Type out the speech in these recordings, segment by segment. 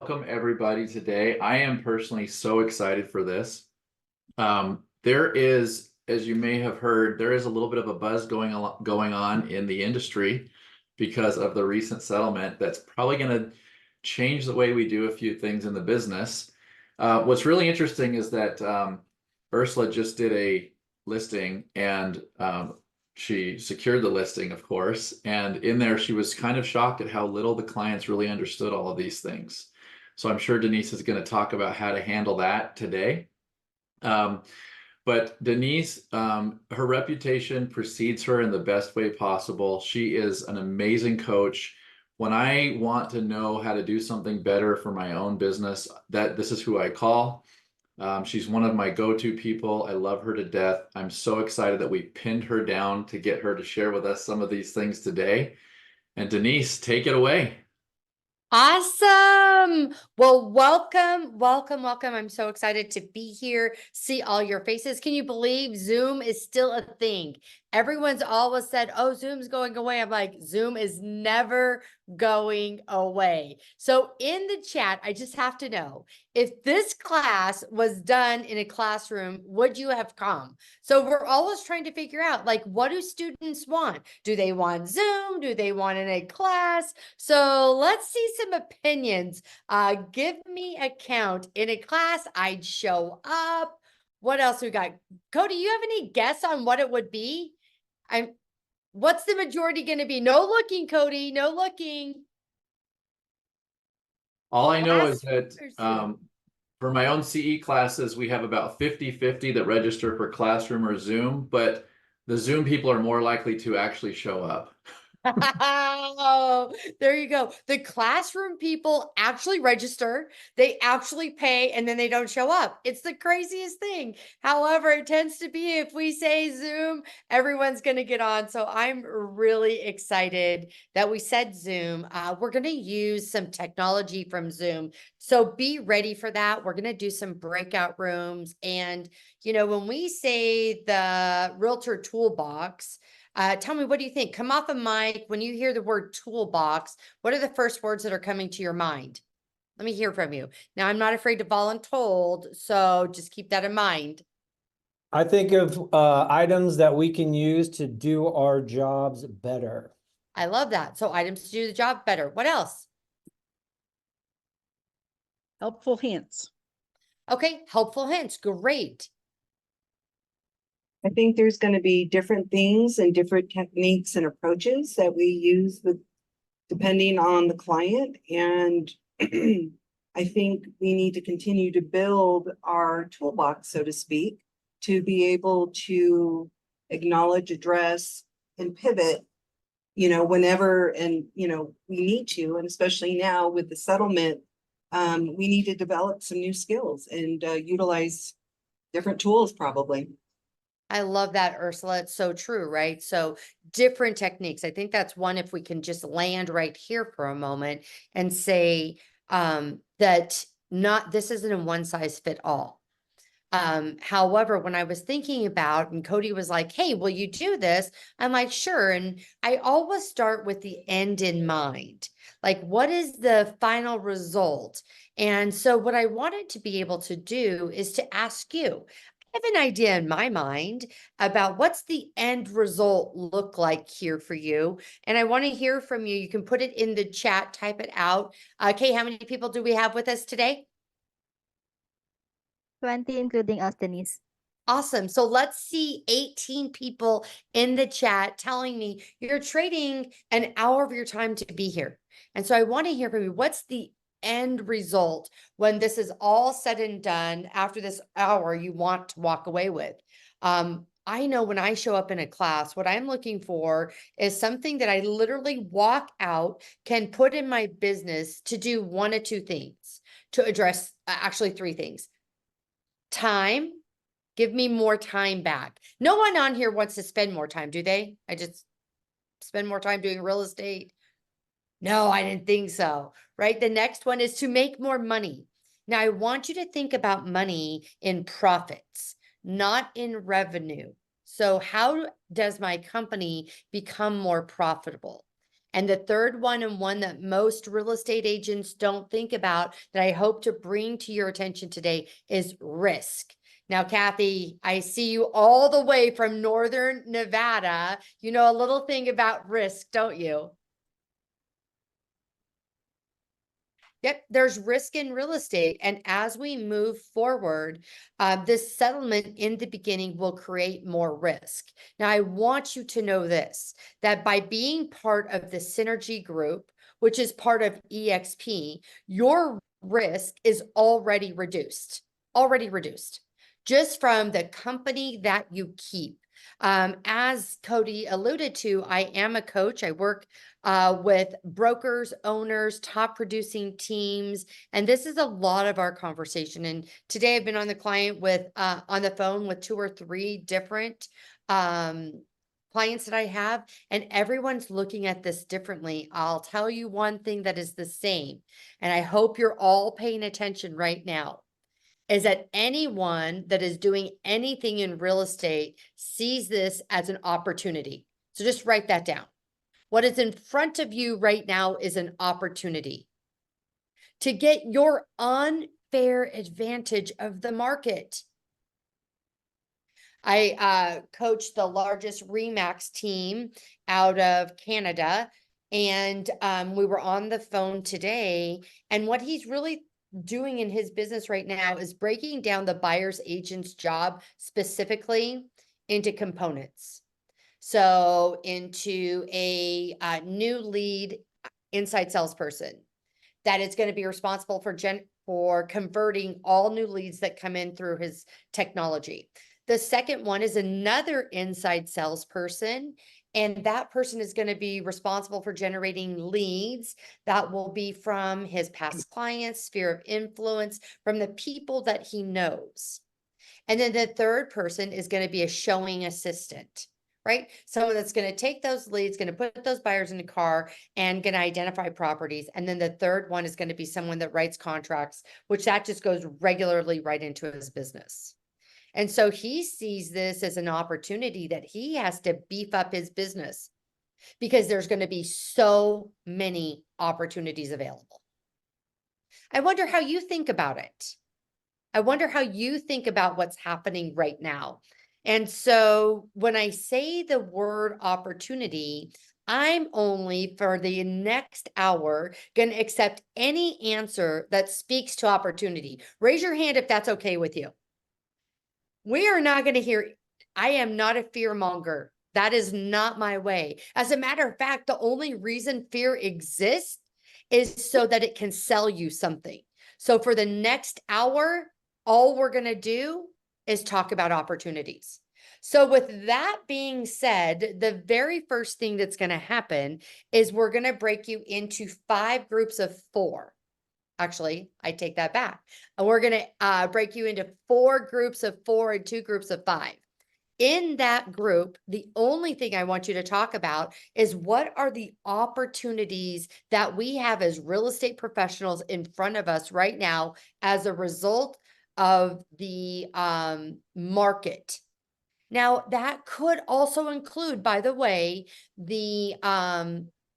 Welcome everybody today. I am personally so excited for this. There is, as you may have heard, there is a little bit of a buzz going on in the industry because of the recent settlement that's probably going to change the way we do a few things in the business. What's really interesting is that Ursula just did a listing and she secured the listing, of course, and in there she was kind of shocked at how little the clients really understood all of these things. So I'm sure Denise is going to talk about how to handle that today. But Denise, her reputation precedes her in the best way possible. She is an amazing coach. When I want to know how to do something better for my own business, this is who I call. She's one of my go-to people. I love her to death. I'm so excited that we pinned her down to get her to share with us some of these things today. And Denise, take it away. Awesome. Well, welcome. I'm so excited to be here, see all your faces. Can you believe Zoom is still a thing? Everyone's always said, oh, Zoom's going away. I'm like, Zoom is never going away. So in the chat, I just have to know, if this class was done in a classroom, would you have come? So we're always trying to figure out, like, what do students want? Do they want Zoom? Do they want in a class? So let's see some opinions. Give me a count. In a class, I'd show up. What else we got? Cody, you have any guess on what it would be? What's the majority going to be? No looking, Cody, no looking. All I know is Classroom that or Zoom? for my own CE classes, we have about 50-50 that register for Classroom or Zoom, but the Zoom people are more likely to actually show up. Oh, there you go. The classroom people actually register, they actually pay, and then they don't show up. It's the craziest thing. However, it tends to be if we say Zoom, everyone's going to get on. So I'm really excited that we said Zoom. We're going to use some technology from Zoom. So be ready for that. We're going to do some breakout rooms. And, when we say the Realtor Toolbox, tell me, what do you think? Come off a mic. When you hear the word toolbox, what are the first words that are coming to your mind? Let me hear from you. Now, I'm not afraid to voluntold, so just keep that in mind. I think of items that we can use to do our jobs better. I love that. So items to do the job better. What else? Helpful hints. Okay, helpful hints. Great. I think there's going to be different things and different techniques and approaches that we use depending on the client. And I think we need to continue to build our toolbox, so to speak, to be able to acknowledge, address, and pivot, whenever we need to. And especially now with the settlement, we need to develop some new skills and utilize different tools probably. I love that, Ursula. It's so true, right? So different techniques. I think that's one, if we can just land right here for a moment and say that this isn't a one size fit all. However, when I was thinking about, and Cody was like, hey, will you do this? I'm like, sure. And I always start with the end in mind. Like, what is the final result? And so what I wanted to be able to do is to ask you, I have an idea in my mind about what's the end result look like here for you. And I want to hear from you. You can put it in the chat, type it out. Okay, how many people do we have with us today? 20, including us, Denise. Awesome. So let's see 18 people in the chat telling me you're trading an hour of your time to be here. And so I want to hear from you. What's the end result when this is all said and done after this hour you want to walk away with? I know when I show up in a class, what I'm looking for is something that I literally walk out, can put in my business to do one of two things, to address actually three things. Time. Give me more time back. No one on here wants to spend more time, do they? I just spend more time doing real estate. No, I didn't think so, right? The next one is to make more money. Now, I want you to think about money in profits, not in revenue. So how does my company become more profitable? And the third one, and one that most real estate agents don't think about, that I hope to bring to your attention today, is risk. Now, Kathy, I see you all the way from Northern Nevada. You know a little thing about risk, don't you? Yep, there's risk in real estate. And as we move forward, this settlement in the beginning will create more risk. Now, I want you to know this, that by being part of the Synergy Group, which is part of EXP, your risk is already reduced, just from the company that you keep. As Cody alluded to, I am a coach. I work with brokers, owners, top producing teams. And this is a lot of our conversation. And today I've been on the phone with 2 or 3 different clients that I have, and everyone's looking at this differently. I'll tell you one thing that is the same, and I hope you're all paying attention right now, is that anyone that is doing anything in real estate sees this as an opportunity. So just write that down. What is in front of you right now is an opportunity to get your unfair advantage of the market. I coached the largest RE/MAX team out of Canada, and we were on the phone today, and what he's really doing in his business right now is breaking down the buyer's agent's job specifically into components. So into a new lead inside salesperson that is going to be responsible for converting all new leads that come in through his technology. The second one is another inside salesperson, and that person is going to be responsible for generating leads that will be from his past clients, sphere of influence, from the people that he knows. And then the third person is going to be a showing assistant, right? Someone that's going to take those leads, going to put those buyers in the car, and going to identify properties. And then the third one is going to be someone that writes contracts, which that just goes regularly right into his business. And so he sees this as an opportunity that he has to beef up his business because there's going to be so many opportunities available. I wonder how you think about it. I wonder how you think about what's happening right now. And so when I say the word opportunity, I'm only for the next hour going to accept any answer that speaks to opportunity. Raise your hand if that's okay with you. We are not going to hear, I am not a fear monger. That is not my way. As a matter of fact, the only reason fear exists is so that it can sell you something. So for the next hour, all we're going to do is talk about opportunities. So with that being said, the very first thing that's going to happen is we're going to break you into 5 groups of 4. Actually, I take that back. And we're going to break you into 4 groups of 4 and 2 groups of 5. In that group, the only thing I want you to talk about is what are the opportunities that we have as real estate professionals in front of us right now as a result of the market. Now, that could also include, by the way, the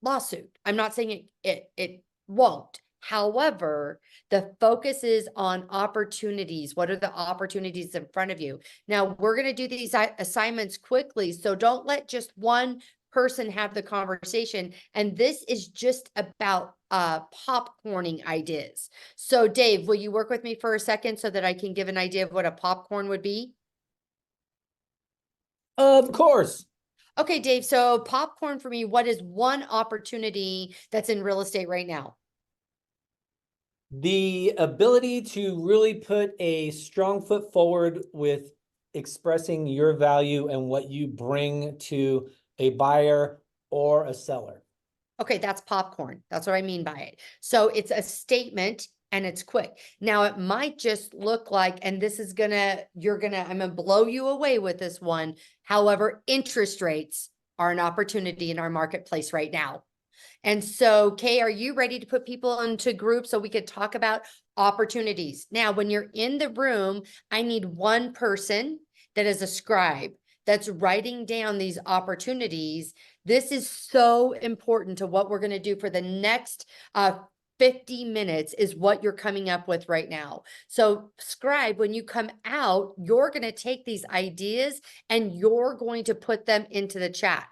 lawsuit. I'm not saying it won't. However, the focus is on opportunities. What are the opportunities in front of you? Now, we're going to do these assignments quickly, so don't let just one person have the conversation. And this is just about popcorning ideas. So Dave, will you work with me for a second so that I can give an idea of what a popcorn would be? Of course. Okay, Dave, so popcorn for me, what is one opportunity that's in real estate right now? The ability to really put a strong foot forward with expressing your value and what you bring to a buyer or a seller. Okay, that's popcorn. That's what I mean by it. So it's a statement and it's quick. Now it might just look like, and this is I'm gonna blow you away with this one. However, interest rates are an opportunity in our marketplace right now. And so, Kay, are you ready to put people into groups so we could talk about opportunities? Now, when you're in the room, I need one person that is a scribe that's writing down these opportunities. This is so important to what we're going to do for the next 50 minutes is what you're coming up with right now. So scribe, when you come out, you're going to take these ideas and you're going to put them into the chat.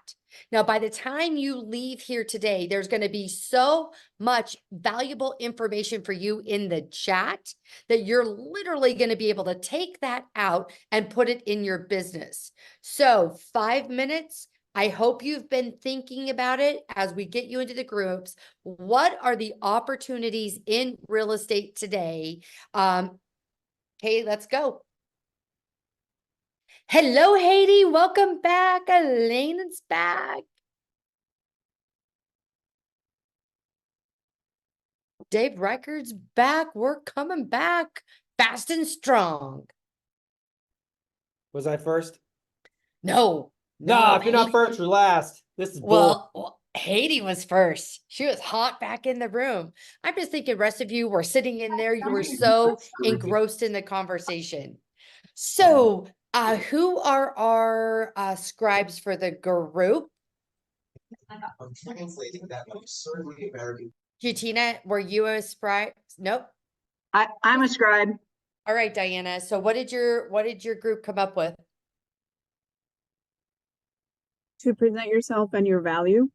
Now, by the time you leave here today, there's going to be so much valuable information for you in the chat that you're literally going to be able to take that out and put it in your business. So 5 minutes. I hope you've been thinking about it as we get you into the groups. What are the opportunities in real estate today? Okay, let's go. Hello, Haiti. Welcome back. Elena's back. Dave Reichard's back. We're coming back fast and strong. Was I first? No, No, if you're not Haiti- first, you're last. This is bull. Well, Haiti was first. She was hot back in the room. I'm just thinking rest of you were sitting in there. You were so engrossed in the conversation. So, who are our scribes for the group? I'm translating that, but certainly very. Jutina, were you a scribe? Nope. I'm a scribe. All right, Diana. So what did your group come up with? To present yourself and your value.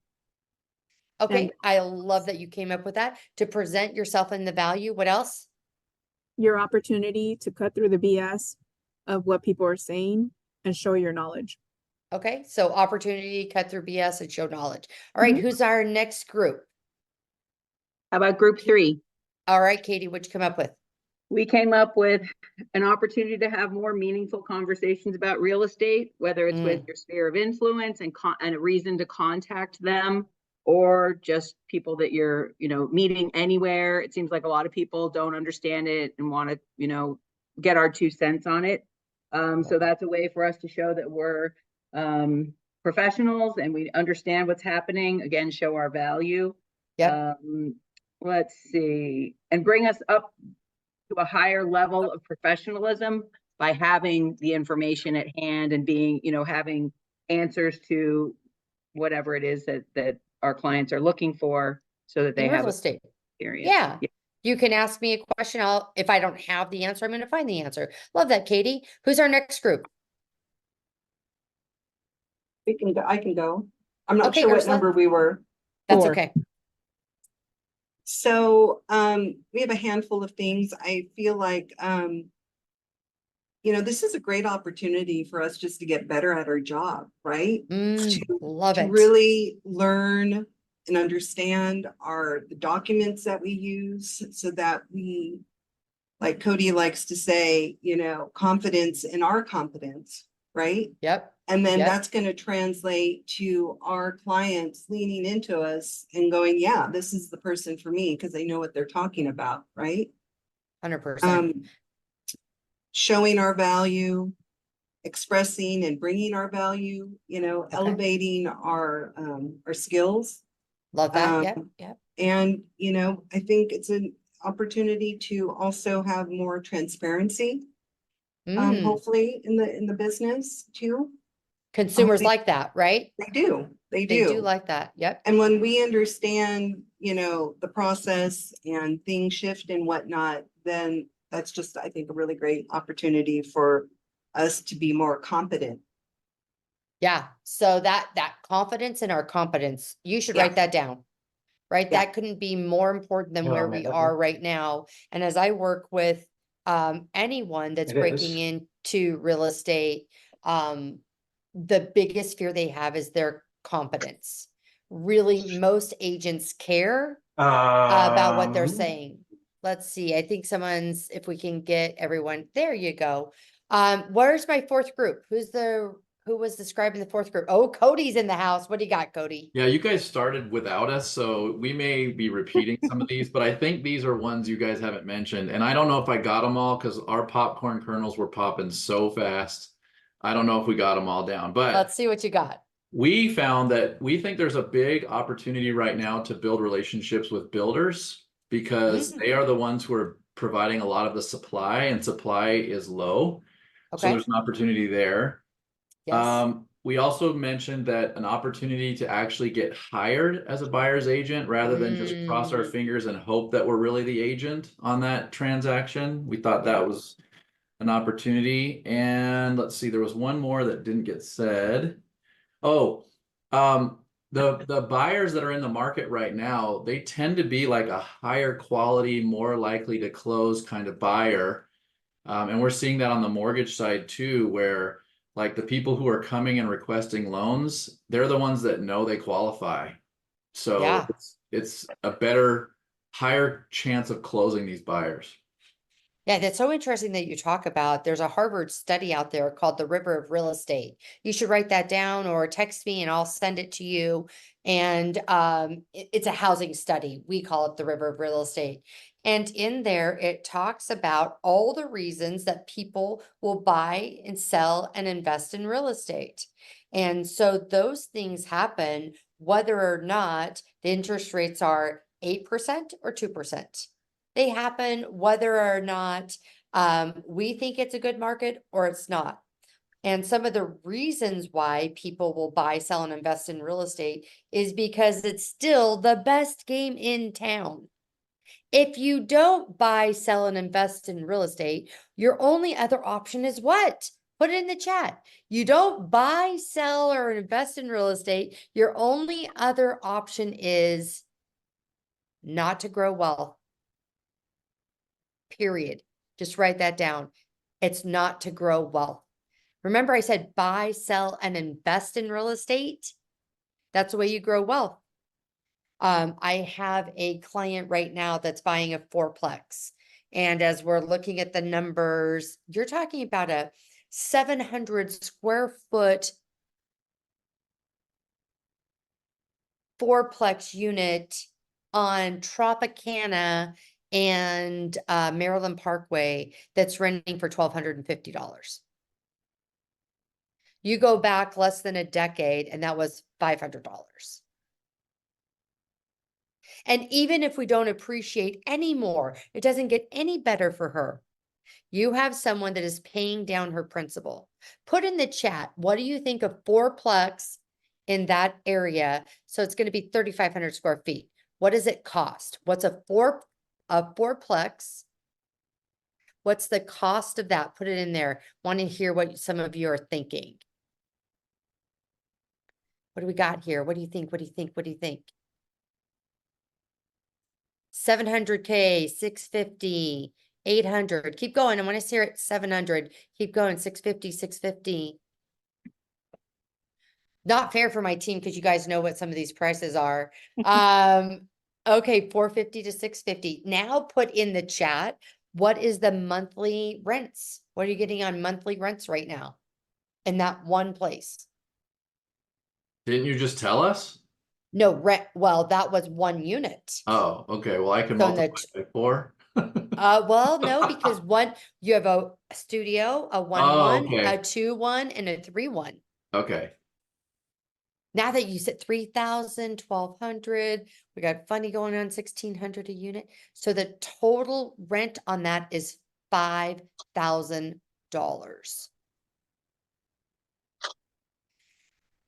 Okay, And- I love that you came up with that. To present yourself and the value. What else? Your opportunity to cut through the BS of what people are saying and show your knowledge. Okay, so opportunity, cut through BS, and show knowledge. All right, Mhm. who's our next group? How about group 3? All right, Katie, what'd you come up with? We came up with an opportunity to have more meaningful conversations about real estate, whether it's with your sphere of influence and a reason to contact them, or just people that you're, meeting anywhere. It seems like a lot of people don't understand it and want to, get our 2 cents on it. So that's a way for us to show that we're professionals and we understand what's happening. Again, show our value. Yep. Let's see, and bring us up to a higher level of professionalism by having the information at hand and being, having answers to whatever it is that our clients are looking for so that they In have real estate. experience. Yeah. You can ask me a question. If I don't have the answer, I'm going to find the answer. Love that, Katie. Who's our next group? I can go. I'm not Okay, sure what Ursula. number we were. That's 4. okay. So, we have a handful of things. I feel like, this is a great opportunity for us just to get better at our job, right? Love To it. really learn and understand the documents that we use so that we, like Cody likes to say, confidence in our competence, right? Yep. And then Yep. that's going to translate to our clients leaning into us and going, yeah, this is the person for me because they know what they're talking about, right? 100%. Showing our value, expressing and bringing our value, elevating our skills. Love that. Yep. Yep. And, I think it's an opportunity to also have more transparency, hopefully in the business too. Consumers like that, right? They do. They They do do. like that. Yep. And when we understand, the process and things shift and whatnot, then that's just, I think, a really great opportunity for us to be more competent. Yeah. So that confidence in our competence, you should Yeah. write that down. Right? Yeah. That couldn't be more important than No, where man, we okay. are right now. And as I work with anyone that's It breaking is. into real estate, the biggest fear they have is their competence. Really, most agents care about what they're saying. Let's see. I think if we can get everyone, there you go. Where's my 4th group? Who was describing the 4th group? Oh, Cody's in the house. What do you got, Cody? Yeah, you guys started without us, so we may be repeating some of these, but I think these are ones you guys haven't mentioned. And I don't know if I got them all because our popcorn kernels were popping so fast. I don't know if we got them all down, but Let's see what you got. we found that we think there's a big opportunity right now to build relationships with builders because they are the ones who are providing a lot of the supply and supply is low. So Okay. there's an opportunity there. Yes. We also mentioned that an opportunity to actually get hired as a buyer's agent rather than just cross our Mm. fingers and hope that we're really the agent on that transaction. We thought Yeah. that was an opportunity. And let's see, there was one more that didn't get said. Oh, the buyers that are in the market right now, they tend to be like a higher quality, more likely to close kind of buyer. And we're seeing that on the mortgage side too, where like the people who are coming and requesting loans, they're the ones that know they qualify. So Yeah. it's a better, higher chance of closing these buyers. Yeah, that's so interesting that you talk about. There's a Harvard study out there called The River of Real Estate. You should write that down or text me and I'll send it to you. And it's a housing study. We call it The River of Real Estate. And in there, it talks about all the reasons that people will buy and sell and invest in real estate. And so those things happen whether or not the interest rates are 8% or 2%. They happen whether or not we think it's a good market or it's not. And some of the reasons why people will buy, sell, and invest in real estate is because it's still the best game in town. If you don't buy, sell, and invest in real estate, your only other option is what? Put it in the chat. You don't buy, sell, or invest in real estate. Your only other option is not to grow wealth. Period. Just write that down. It's not to grow wealth. Remember, I said buy, sell, and invest in real estate. That's the way you grow wealth. I have a client right now that's buying a fourplex. And as we're looking at the numbers, you're talking about a 700 square foot fourplex unit on Tropicana and Maryland Parkway that's renting for $1,250. You go back less than a decade and that was $500. And even if we don't appreciate anymore, it doesn't get any better for her. You have someone that is paying down her principal. Put in the chat, what do you think of fourplex in that area? So it's going to be 3,500 square feet. What does it cost? What's a fourplex? What's the cost of that? Put it in there. Want to hear what some of you are thinking. What do we got here? What do you think? What do you think? What do you think? 700K, 650, 800. Keep going. I want to hear it. 700. Keep going. 650, 650. Not fair for my team because you guys know what some of these prices are. Okay, 450 to 650. Now put in the chat, what is the monthly rents? What are you getting on monthly rents right now in that one place? Didn't you just tell us? No, rent. Well, that was one unit. Oh, okay. Well, I can So in the multiply by 4. well, no, because you have a studio, a 1-1, okay. a 2-1, and a 3-1. Okay. Now that you said 3,000, 1,200, we got funny going on 1,600 a unit. So the total rent on that is $5,000.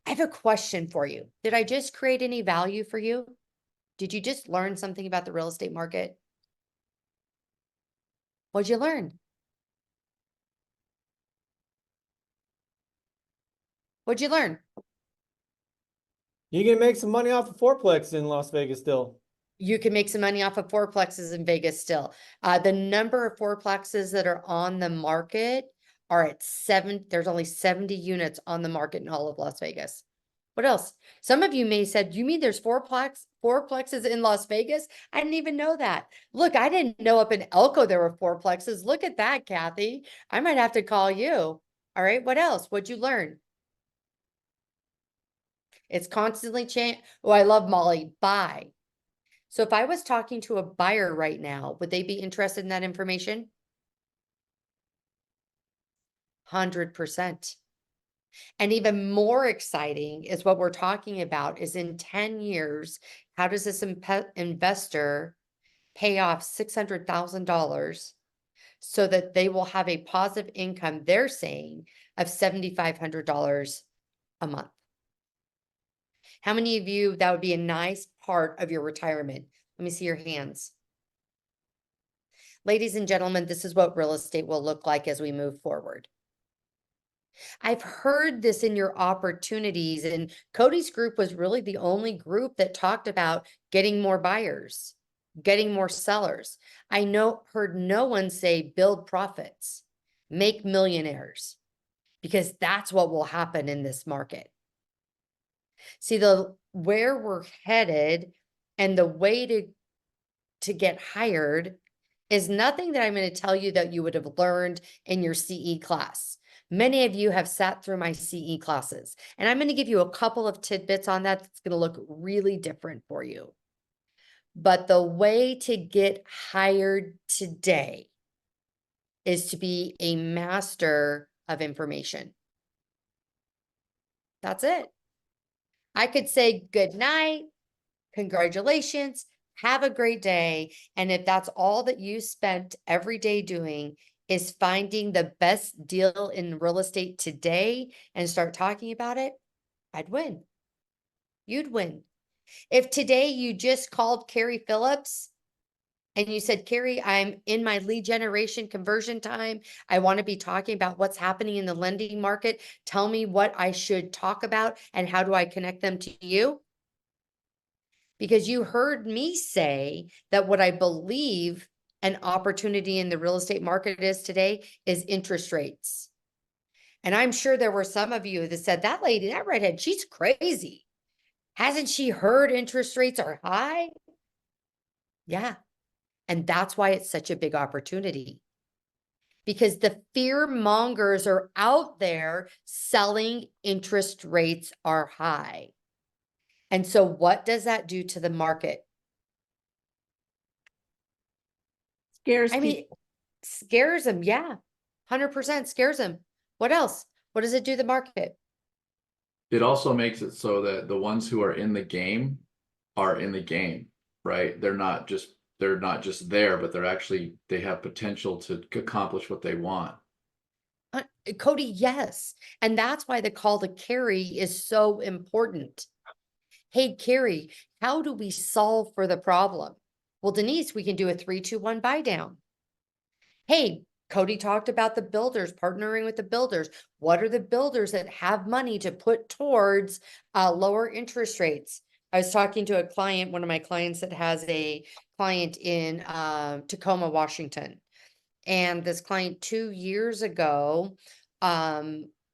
I have a question for you. Did I just create any value for you? Did you just learn something about the real estate market? What'd you learn? What'd you learn? You can make some money off of fourplex in Las Vegas still. You can make some money off of fourplexes in Vegas still. The number of fourplexes that are on the market are at 7. There's only 70 units on the market in all of Las Vegas. What else? Some of you may said, you mean there's fourplexes in Las Vegas? I didn't even know that. Look, I didn't know up in Elko there were fourplexes. Look at that, Kathy. I might have to call you. All right, what else? What'd you learn? It's constantly change. Oh, I love Molly. Buy. So if I was talking to a buyer right now, would they be interested in that information? 100%. And even more exciting is what we're talking about is in 10 years, how does this investor pay off $600,000 so that they will have a positive income, they're saying, of $7,500 a month? How many of you, that would be a nice part of your retirement? Let me see your hands. Ladies and gentlemen, this is what real estate will look like as we move forward. I've heard this in your opportunities, and Cody's group was really the only group that talked about getting more buyers, getting more sellers. Heard no one say build profits, make millionaires, because that's what will happen in this market. See, where we're headed and the way to get hired is nothing that I'm going to tell you that you would have learned in your CE class. Many of you have sat through my CE classes, and I'm going to give you a couple of tidbits on that that's going to look really different for you. But the way to get hired today is to be a master of information. That's it. I could say good night, congratulations, have a great day. And if that's all that you spent every day doing is finding the best deal in real estate today and start talking about it, I'd win. You'd win. If today you just called Carrie Phillips and you said, Carrie, I'm in my lead generation conversion time. I want to be talking about what's happening in the lending market. Tell me what I should talk about and how do I connect them to you? Because you heard me say that what I believe an opportunity in the real estate market is today is interest rates. And I'm sure there were some of you that said, that lady, that redhead, she's crazy. Hasn't she heard interest rates are high? Yeah. And that's why it's such a big opportunity. Because the fear mongers are out there selling interest rates are high. And so what does that do to the market? Scares I mean, people. scares them. Yeah. 100% scares them. What else? What does it do to the market? It also makes it so that the ones who are in the game are in the game, right? They're not just there, but they have potential to accomplish what they want. Cody, yes. And that's why the call to Carrie is so important. Hey, Carrie, how do we solve for the problem? Well, Denise, we can do a 3-2-1 buy down. Hey, Cody talked about the builders, partnering with the builders. What are the builders that have money to put towards lower interest rates? I was talking to a client, one of my clients that has a client in Tacoma, Washington. And this client 2 years ago,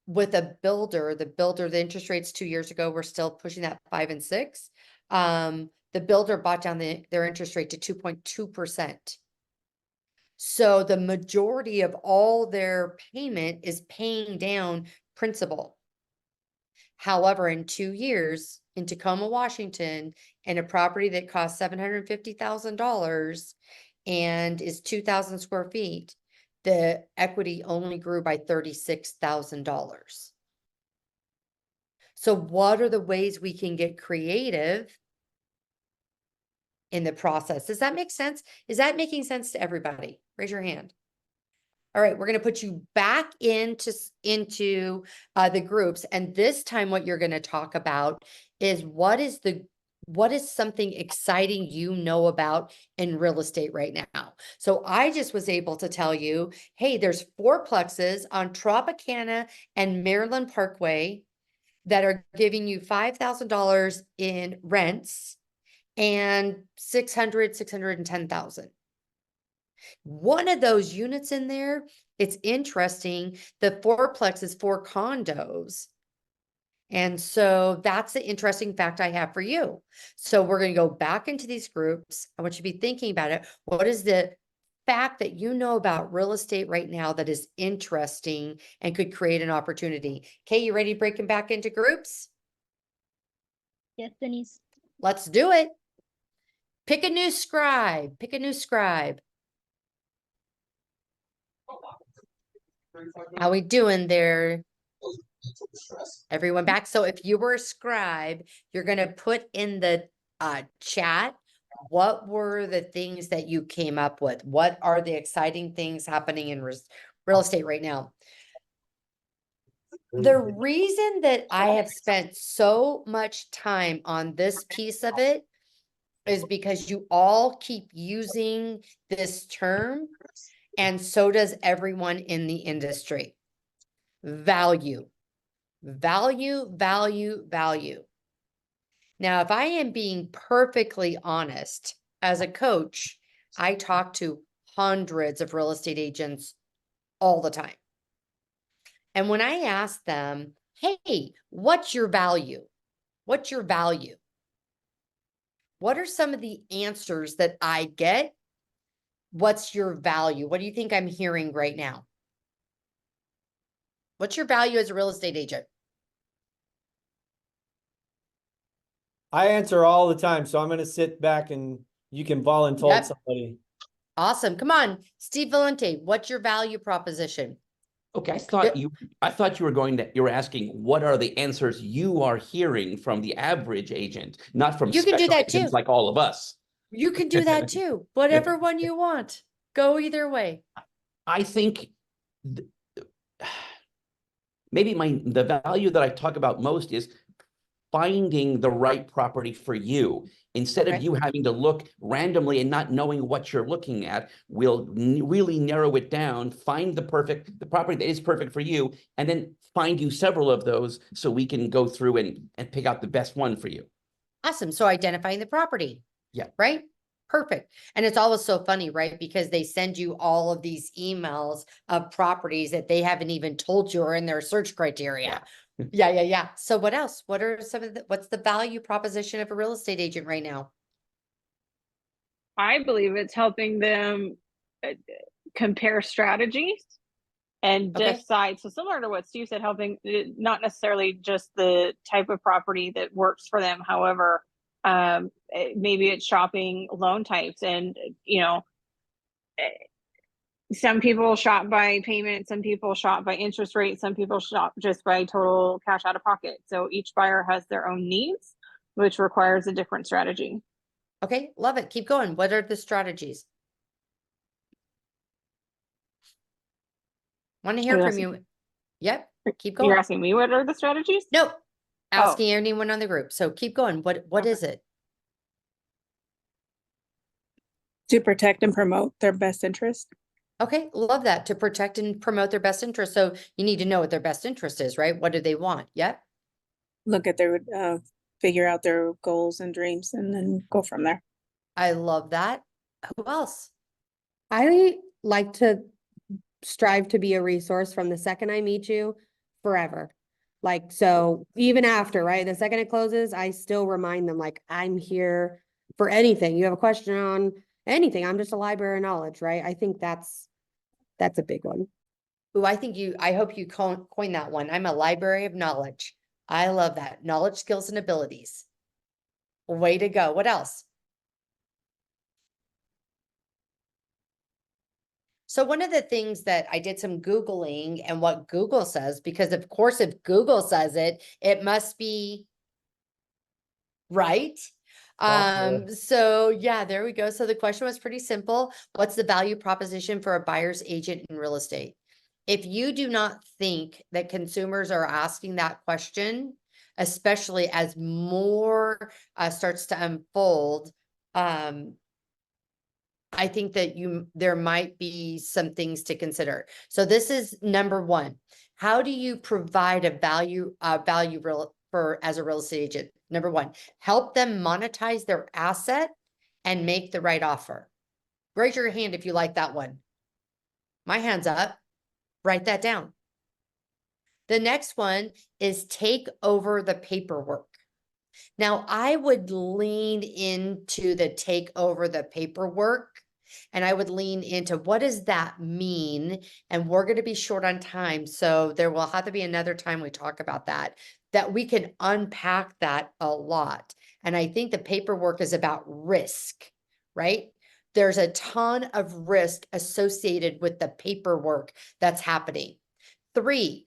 with a builder, the interest rates 2 years ago were still pushing that 5 and 6. The builder bought down their interest rate to 2.2%. So the majority of all their payment is paying down principal. However, in 2 years in Tacoma, Washington, and a property that costs $750,000 and is 2,000 square feet, the equity only grew by $36,000. So what are the ways we can get creative in the process? Does that make sense? Is that making sense to everybody? Raise your hand. All right, we're going to put you back into the groups. And this time what you're going to talk about is what is something exciting you know about in real estate right now. So I just was able to tell you, hey, there's 4 plexes on Tropicana and Maryland Parkway that are giving you $5,000 in rents and $610,000. One of those units in there, it's interesting. The 4plex is 4 condos. And so that's the interesting fact I have for you. So we're going to go back into these groups. I want you to be thinking about it. What is the fact that you know about real estate right now that is interesting and could create an opportunity? Okay, you ready to break them back into groups? Yes, Denise. Let's do it. Pick a new scribe. Pick a new scribe. How we doing there? Everyone back? So if you were a scribe, you're going to put in the chat, what were the things that you came up with? What are the exciting things happening in real estate right now? The reason that I have spent so much time on this piece of it is because you all keep using this term, and so does everyone in the industry. Value, value, value, value. Now, if I am being perfectly honest, as a coach, I talk to hundreds of real estate agents all the time. And when I ask them, hey, what's your value? What's your value? What are some of the answers that I get? What's your value? What do you think I'm hearing right now? What's your value as a real estate agent? I answer all the time, so I'm gonna sit back and you can volunteer Yep. somebody. Awesome. Come on, Steve Valente, what's your value proposition? Okay, Good. I thought you were asking what are the answers you are hearing from the average agent, not from You can do special that agents too. like all of us. You can do that too. Whatever one you want. Go either way. I think th- maybe the value that I talk about most is finding the right property for you. Instead of Okay. you having to look randomly and not knowing what you're looking at, we'll really narrow it down, find the property that is perfect for you, and then find you several of those so we can go through and pick out the best one for you. Awesome. So identifying the property. Yeah. Right? Perfect. And it's always so funny, right? Because they send you all of these emails of properties that they haven't even told you are in their search criteria. Yeah. So what else? What are some of what's the value proposition of a real estate agent right now? I believe it's helping them compare strategies and Okay. decide. So similar to what Steve said, helping not necessarily just the type of property that works for them. However, maybe it's shopping loan types, and some people shop by payment, some people shop by interest rate, some people shop just by total cash out of pocket. So each buyer has their own needs, which requires a different strategy. Okay. Love it. Keep going. What are the strategies? Want to hear from you. Yep. Keep going. You're asking me what are the strategies? Nope. Asking anyone on the group. So keep going. What is it? To protect and promote their best interest. Okay, love that. To protect and promote their best interest. So you need to know what their best interest is, right? What do they want? Yep. Look at their, figure out their goals and dreams and then go from there. I love that. Who else? I like to strive to be a resource from the second I meet you forever. Like, so even after, right? The second it closes, I still remind them, like, I'm here for anything. You have a question on anything. I'm just a library of knowledge, right? I think that's a big one. Ooh, I hope you coin that one. I'm a library of knowledge. I love that. Knowledge, skills, and abilities. Way to go. What else? So one of the things that I did some Googling and what Google says, because of course, if Google says it, it must be right. So yeah, there we go. So the question was pretty simple. What's the value proposition for a buyer's agent in real estate? If you do not think that consumers are asking that question, especially as more starts to unfold, I think that there might be some things to consider. So this is number one. How do you provide a value as a real estate agent? Number one, help them monetize their asset and make the right offer. Raise your hand if you like that one. My hand's up. Write that down. The next one is take over the paperwork. Now, I would lean into the take over the paperwork, and I would lean into what does that mean? And we're going to be short on time, so there will have to be another time we talk about that we can unpack that a lot. And I think the paperwork is about risk, right? There's a ton of risk associated with the paperwork that's happening. 3,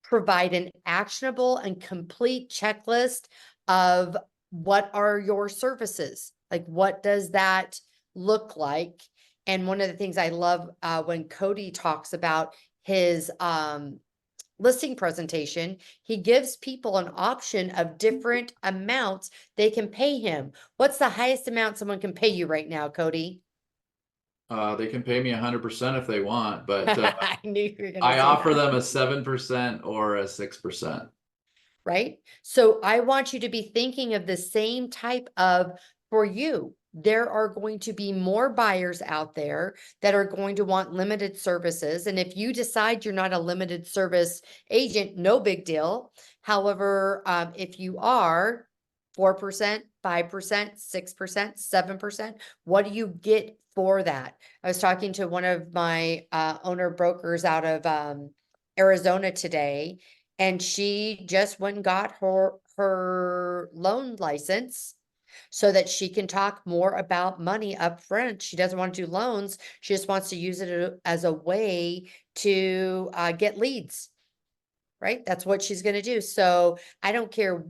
provide an actionable and complete checklist of what are your services? Like, what does that look like? And one of the things I love when Cody talks about his listing presentation, he gives people an option of different amounts they can pay him. What's the highest amount someone can pay you right now, Cody? They can pay me 100% if they want, but I knew you were gonna I say offer that. them a 7% or a 6%. Right? So I want you to be thinking of the same type of, for you, there are going to be more buyers out there that are going to want limited services. And if you decide you're not a limited service agent, no big deal. However, if you are 4%, 5%, 6%, 7%, what do you get for that? I was talking to one of my owner brokers out of Arizona today, and she just went and got her loan license so that she can talk more about money up front. She doesn't want to do loans. She just wants to use it as a way to get leads, right? That's what she's going to do. So I don't care.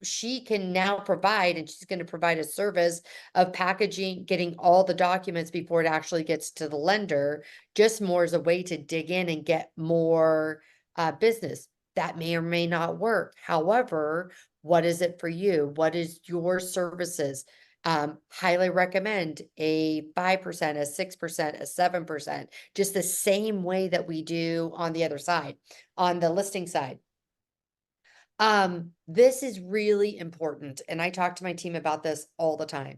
She can now provide, and she's going to provide a service of packaging, getting all the documents before it actually gets to the lender, just more as a way to dig in and get more business. That may or may not work. However, what is it for you? What is your services? Highly recommend a 5%, a 6%, a 7%, just the same way that we do on the other side, on the listing side. This is really important, and I talk to my team about this all the time.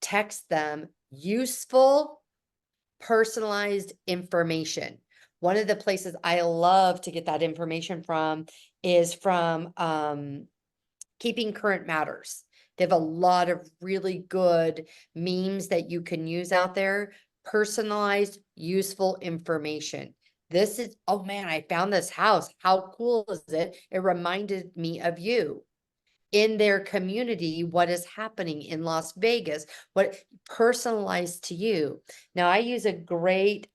Text them useful, personalized information. One of the places I love to get that information from is from Keeping Current Matters. They have a lot of really good memes that you can use out there, personalized, useful information. This is, oh man, I found this house. How cool is it? It reminded me of you. In their community, what is happening in Las Vegas, what personalized to you. Now, I use a great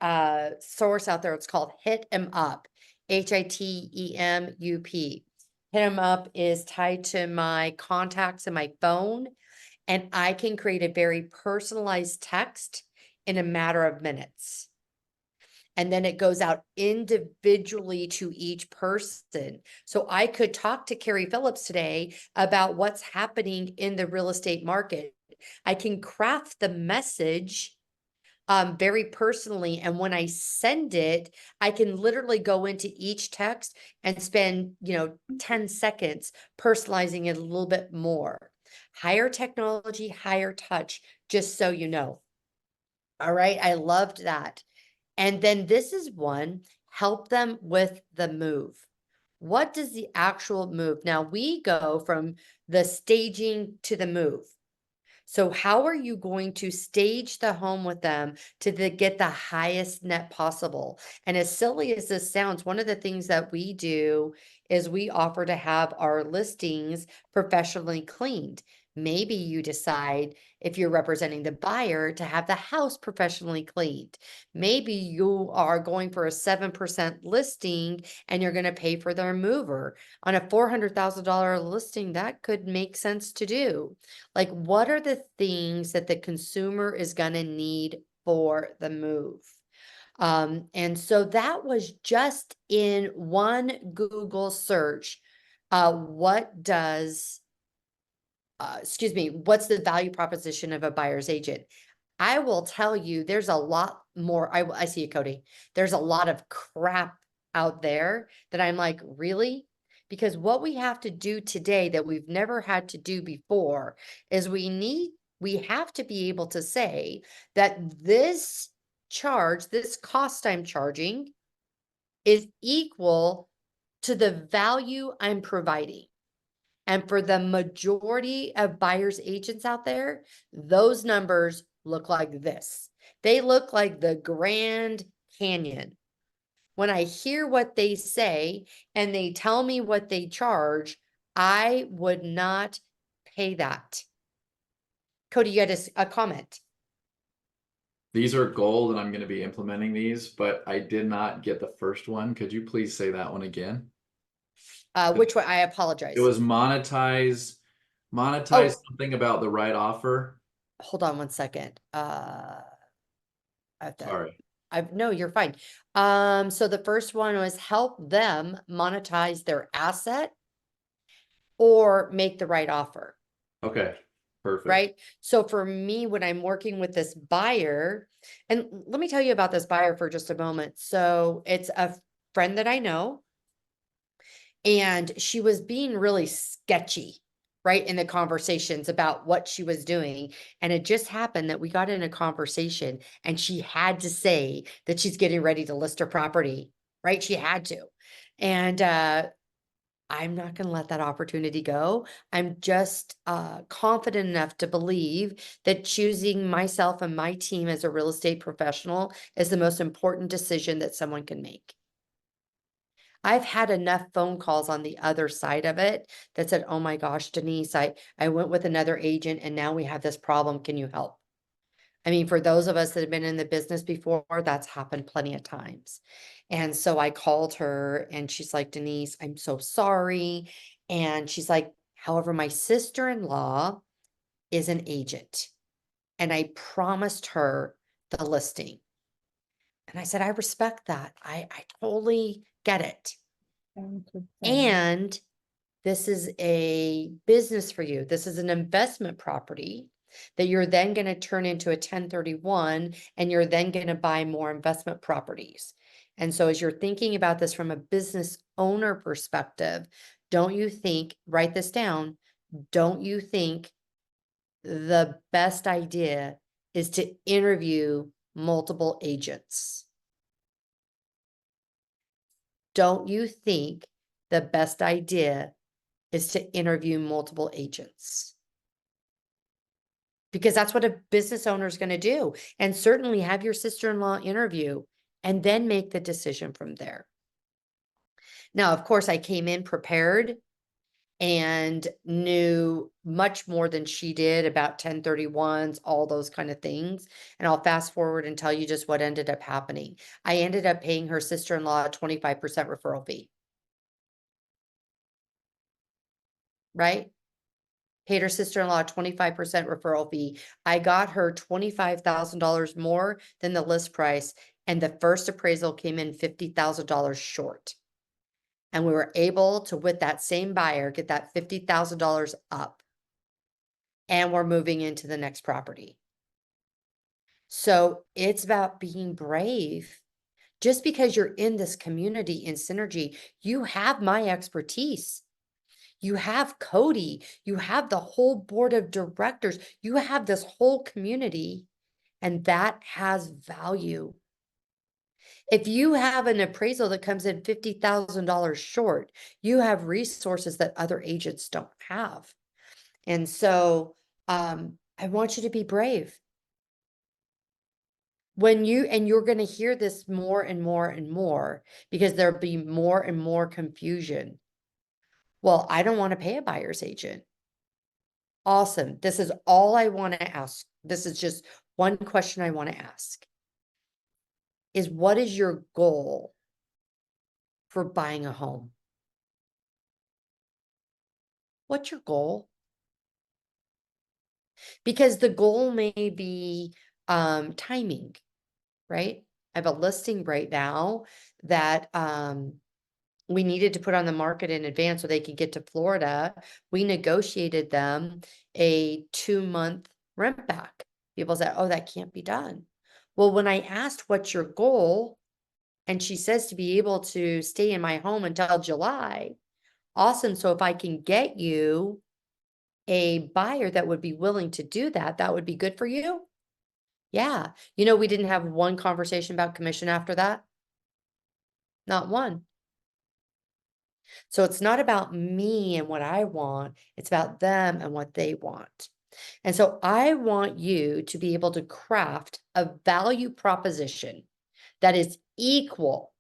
source out there. It's called Hit 'em Up, HITEMUP. Hit 'em Up is tied to my contacts in my phone, and I can create a very personalized text in a matter of minutes. And then it goes out individually to each person. So I could talk to Carrie Phillips today about what's happening in the real estate market. I can craft the message very personally. And when I send it, I can literally go into each text and spend, 10 seconds personalizing it a little bit more. Higher technology, higher touch, just so you know. All right. I loved that. And then this is one, help them with the move. What does the actual move? Now we go from the staging to the move. So how are you going to stage the home with them to get the highest net possible? And as silly as this sounds, one of the things that we do is we offer to have our listings professionally cleaned. Maybe you decide, if you're representing the buyer, to have the house professionally cleaned. Maybe you are going for a 7% listing and you're going to pay for their mover. On a $400,000 listing, that could make sense to do. Like, what are the things that the consumer is going to need for the move? And so that was just in one Google search. What's the value proposition of a buyer's agent? I will tell you, there's a lot more. I see you, Cody. There's a lot of crap out there that I'm like, really? Because what we have to do today that we've never had to do before is we have to be able to say that this cost I'm charging is equal to the value I'm providing. And for the majority of buyers agents out there, those numbers look like this. They look like the Grand Canyon. When I hear what they say and they tell me what they charge, I would not pay that. Cody, you had a comment. These are gold and I'm going to be implementing these, but I did not get the first one. Could you please say that one again? Which one? I apologize. It was monetize something about the right offer. Hold on one second. Sorry. no, you're fine. So the first one was help them monetize their asset or make the right offer. Okay, perfect. Right? So for me, when I'm working with this buyer, and let me tell you about this buyer for just a moment. So it's a friend that I know, and she was being really sketchy, right, in the conversations about what she was doing. And it just happened that we got in a conversation and she had to say that she's getting ready to list her property, right? She had to. And I'm not going to let that opportunity go. I'm just confident enough to believe that choosing myself and my team as a real estate professional is the most important decision that someone can make. I've had enough phone calls on the other side of it that said, oh my gosh, Denise, I went with another agent and now we have this problem. Can you help? I mean, for those of us that have been in the business before, that's happened plenty of times. And so I called her and she's like, Denise, I'm so sorry. And she's like, however, my sister-in-law is an agent and I promised her the listing. And I said, I respect that. I totally get it. And this is a business for you. This is an investment property that you're then going to turn into a 1031, and you're then going to buy more investment properties. And so as you're thinking about this from a business owner perspective, don't you think, write this down, don't you think the best idea is to interview multiple agents? Don't you think the best idea is to interview multiple agents? Because that's what a business owner is going to do. And certainly have your sister-in-law interview and then make the decision from there. Now, of course, I came in prepared and knew much more than she did about 1031s, all those kind of things. And I'll fast forward and tell you just what ended up happening. I ended up paying her sister-in-law a 25% referral fee. Right? Paid her sister-in-law a 25% referral fee. I got her $25,000 more than the list price, and the first appraisal came in $50,000 short. And we were able to, with that same buyer, get that $50,000 up. And we're moving into the next property. So it's about being brave. Just because you're in this community in Synergy, you have my expertise. You have Cody, you have the whole board of directors, you have this whole community, and that has value. If you have an appraisal that comes in $50,000 short, you have resources that other agents don't have. And so I want you to be brave. And you're going to hear this more and more and more, because there'll be more and more confusion. Well, I don't want to pay a buyer's agent. Awesome. This is all I want to ask. This is just one question I want to ask. Is what is your goal for buying a home? What's your goal? Because the goal may be timing, right? I have a listing right now that we needed to put on the market in advance so they could get to Florida. We negotiated them a 2-month rent back. People said, oh, that can't be done. Well, when I asked, what's your goal? And she says to be able to stay in my home until July. Awesome. So if I can get you a buyer that would be willing to do that, that would be good for you. Yeah. You know, we didn't have one conversation about commission after that. Not one. So it's not about me and what I want, it's about them and what they want. And so I want you to be able to craft a value proposition that is equal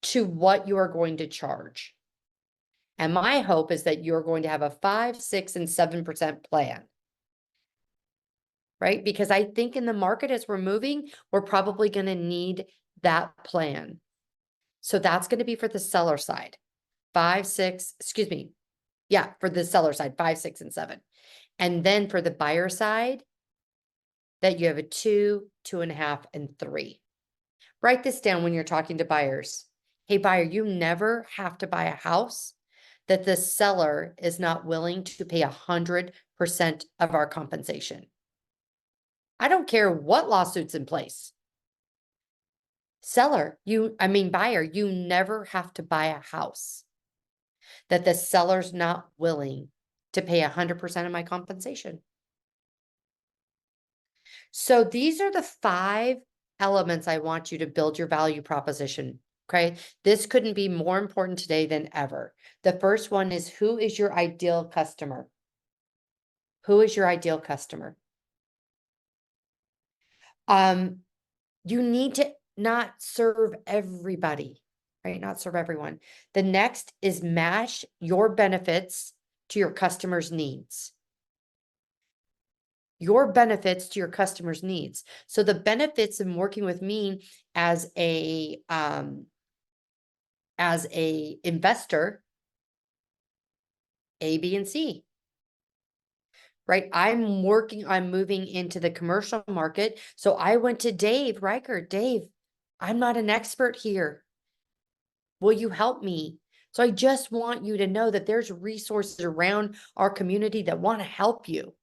to what you are going to charge. And my hope is that you're going to have a 5, 6, and 7% plan. Right? Because I think in the market as we're moving, we're probably going to need that plan. So that's going to be for the seller side. 5, 6, excuse me. Yeah, for the seller side, 5, 6, and 7. And then for the buyer side, that you have a 2, 2.5, and 3. Write this down when you're talking to buyers. Hey, buyer, you never have to buy a house that the seller is not willing to pay 100% of our compensation. I don't care what lawsuit's in place. Buyer, you never have to buy a house that the seller's not willing to pay 100% of my compensation. So these are the 5 elements I want you to build your value proposition. Okay. This couldn't be more important today than ever. The first one is, who is your ideal customer? Who is your ideal customer? You need to not serve everybody, right? Not serve everyone. The next is match your benefits to your customer's needs. Your benefits to your customer's needs. So the benefits in working with me as a investor, A, B, and C. Right? I'm moving into the commercial market. So I went to Dave Riker. Dave, I'm not an expert here. Will you help me? So I just want you to know that there's resources around our community that want to help you.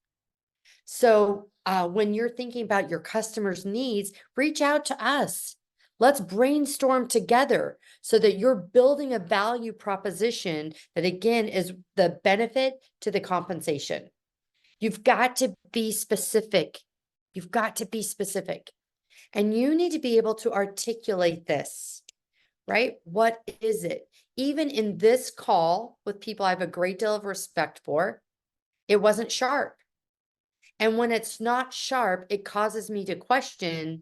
So when you're thinking about your customers' needs, reach out to us. Let's brainstorm together so that you're building a value proposition that, again, is the benefit to the compensation. You've got to be specific. You've got to be specific. And you need to be able to articulate this, right? What is it? Even in this call with people I have a great deal of respect for, it wasn't sharp. And when it's not sharp, it causes me to question,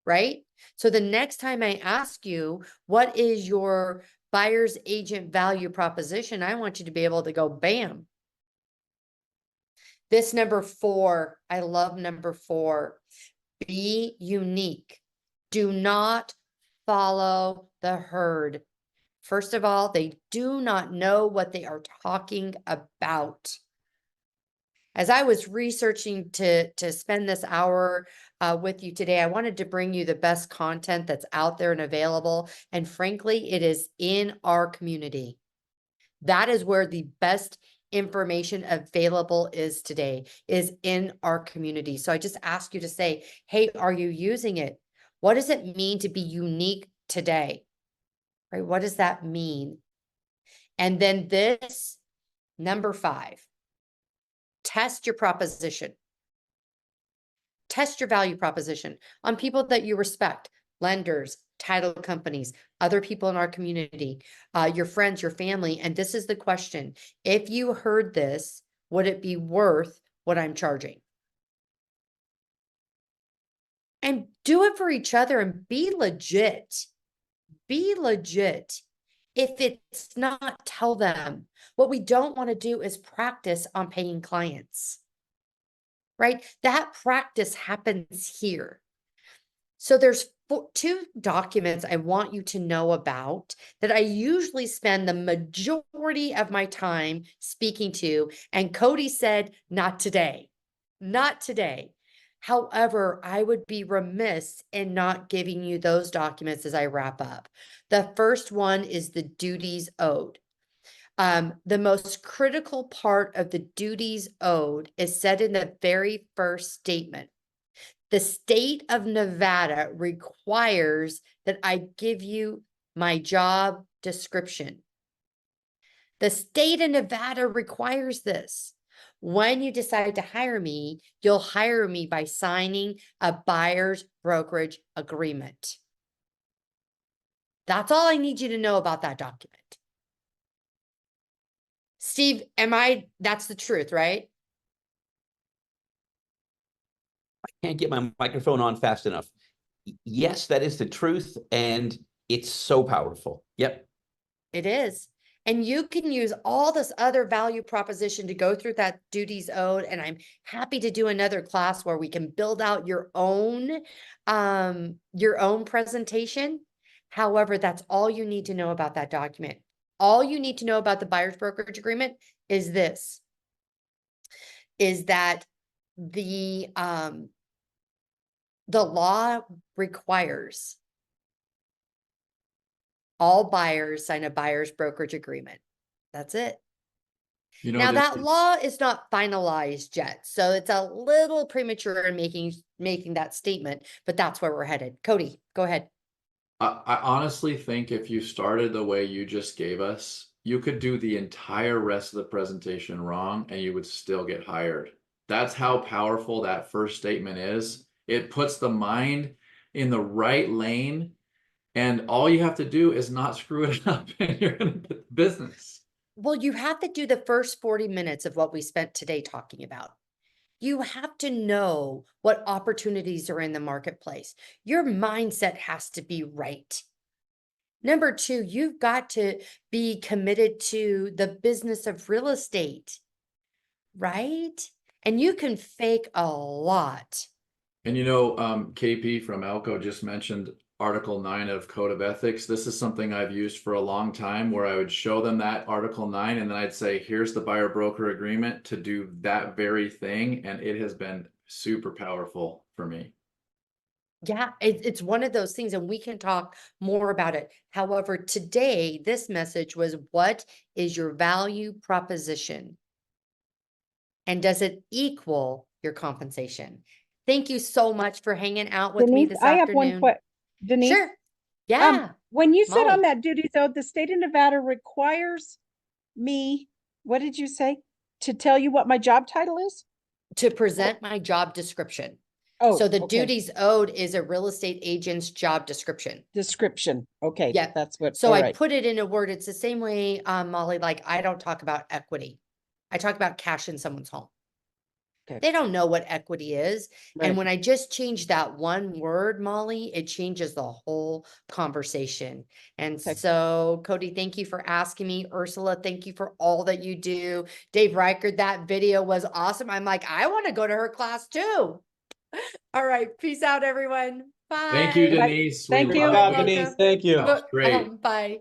right? So the next time I ask you, what is your buyer's agent value proposition? I want you to be able to go, bam. This number 4, I love number 4. Be unique. Do not follow the herd. First of all, they do not know what they are talking about. As I was researching to spend this hour with you today, I wanted to bring you the best content that's out there and available. And frankly, it is in our community. That is where the best information available is today, is in our community. So I just ask you to say, hey, are you using it? What does it mean to be unique today? Right? What does that mean? And then this, number 5, test your proposition. Test your value proposition on people that you respect, lenders, title companies, other people in our community, your friends, your family. And this is the question. If you heard this, would it be worth what I'm charging? And do it for each other and be legit. Be legit. If it's not, tell them. What we don't want to do is practice on paying clients, right? That practice happens here. So there's 2 documents I want you to know about that I usually spend the majority of my time speaking to. And Cody said, not today, not today. However, I would be remiss in not giving you those documents as I wrap up. The first one is the duties owed. The most critical part of the duties owed is said in the very first statement. The state of Nevada requires that I give you my job description. The state of Nevada requires this. When you decide to hire me, you'll hire me by signing a buyer's brokerage agreement. That's all I need you to know about that document. Steve, that's the truth, right? Can't get my microphone on fast enough. Yes, that is the truth, and it's so powerful. Yep. It is. And you can use all this other value proposition to go through that duties owed. And I'm happy to do another class where we can build out your own presentation. However, that's all you need to know about that document. All you need to know about the buyer's brokerage agreement is this, is that the The law requires all buyers sign a buyer's brokerage agreement. That's it. You know, Now, this that is- law is not finalized yet, so it's a little premature in making that statement, but that's where we're headed. Cody, go ahead. I honestly think if you started the way you just gave us, you could do the entire rest of the presentation wrong and you would still get hired. That's how powerful that first statement is. It puts the mind in the right lane, and all you have to do is not screw it up and you're gonna get the business. Well, you have to do the first 40 minutes of what we spent today talking about. You have to know what opportunities are in the marketplace. Your mindset has to be right. Number two, you've got to be committed to the business of real estate, right? And you can fake a lot. And you know, KP from Elko just mentioned Article 9 of Code of Ethics. This is something I've used for a long time, where I would show them that Article 9 and then I'd say, here's the buyer broker agreement to do that very thing. And it has been super powerful for me. Yeah, it's one of those things, and we can talk more about it. However, today, this message was, what is your value proposition? And does it equal your compensation? Thank you so much for hanging out with me Denise, this I have one afternoon. Denise, Sure. Yeah, when you said Molly. on that duty though, the state of Nevada requires me, what did you say? To tell you what my job title is? To present my job description. Oh, So the okay. duties owed is a real estate agent's job description. Description. Okay. Yeah. That's what, So all I right. put it in a word. It's the same way, Molly, like I don't talk about equity. I talk about cash in someone's home. Okay. They don't know what equity is. Right. And when I just change that one word, Molly, it changes the whole conversation. And Okay. so, Cody, thank you for asking me. Ursula, thank you for all that you do. Dave Reichert, that video was awesome. I'm like, I want to go to her class too. All right. Peace out, everyone. Bye. Thank you, Denise. Thank We you. love Good job, you. Denise. welcome. Thank you. That was great. Bye.